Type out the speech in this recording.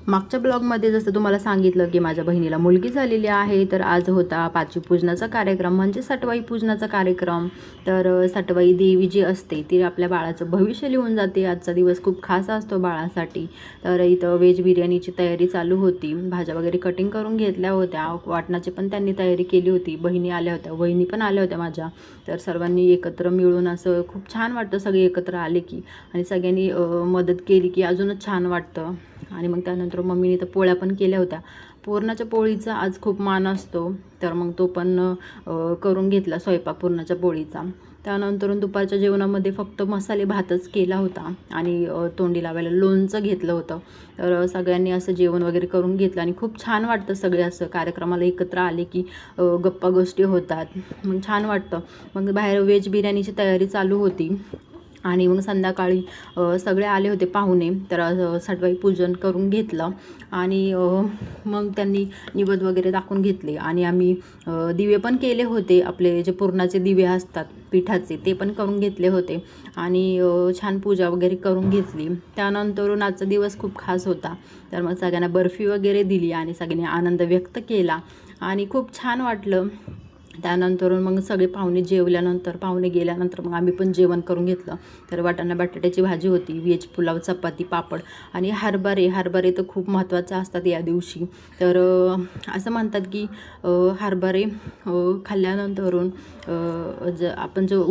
मागच्या ब्लॉगमध्ये जसं तुम्हाला सांगितलं की माझ्या बहिणीला मुलगी झालेली आहे, तर आज होता पाचवी पूजनाचा कार्यक्रम म्हणजे सटवाई पूजनाचा कार्यक्रम. तर सटवाई देवी जी असते ती आपल्या बाळाचं भविष्य लिहून जाते. आजचा दिवस खूप खास असतो बाळासाठी. तर इथं व्हेज बिर्याणीची तयारी चालू होती. भाज्या वगैरे कटिंग करून घेतल्या होत्या. वाटणाची पण त्यांनी तयारी केली होती. बहिणी आल्या होत्या, वहिनी पण आल्या होत्या माझ्या. तर सर्वांनी एकत्र मिळून असं खूप छान वाटतं सगळे एकत्र आले की, आणि सगळ्यांनी मदत केली की अजूनच छान वाटतं. आणि मग त्यानंतर मम्मीने तर पोळ्या पण केल्या होत्या. पुरणाच्या पोळीचा आज खूप मान असतो, तर मग तो पण करून घेतला स्वयंपाक पुरणाच्या पोळीचा. त्यानंतर दुपारच्या जेवणामध्ये फक्त मसाले भातच केला होता आणि तोंडी लावायला लोणचं घेतलं होतं. तर सगळ्यांनी असं जेवण वगैरे करून घेतलं आणि खूप छान वाटतं सगळे असं कार्यक्रमाला एकत्र आले की गप्पा गोष्टी होतात, मग छान वाटतं. मग बाहेर व्हेज बिर्याणीची तयारी चालू होती आणि मग संध्याकाळी सगळे आले होते पाहुणे. तर सटवाई पूजन करून घेतलं आणि मग त्यांनी निवेद वगैरे दाखवून घेतले आणि आम्ही दिवे पण केले होते. आपले जे पुरणाचे दिवे असतात पिठाचे ते पण करून घेतले होते आणि छान पूजा वगैरे करून घेतली. त्यानंतरून आजचा दिवस खूप खास होता. तर मग सगळ्यांना बर्फी वगैरे दिली आणि सगळ्यांनी आनंद व्यक्त केला आणि खूप छान वाटलं. त्यानंतर मग सगळे पाहुणे जेवल्यानंतर, पाहुणे गेल्यानंतर मग आम्ही पण जेवण करून घेतलं. तर वाटाणा बटाट्याची भाजी होती, व्हेज पुलाव, चपाती, पापड आणि हरभरे. हरभरे तर खूप महत्त्वाचे असतात या दिवशी. तर असं म्हणतात की हरभरे खाल्ल्यानंतरून आपण जो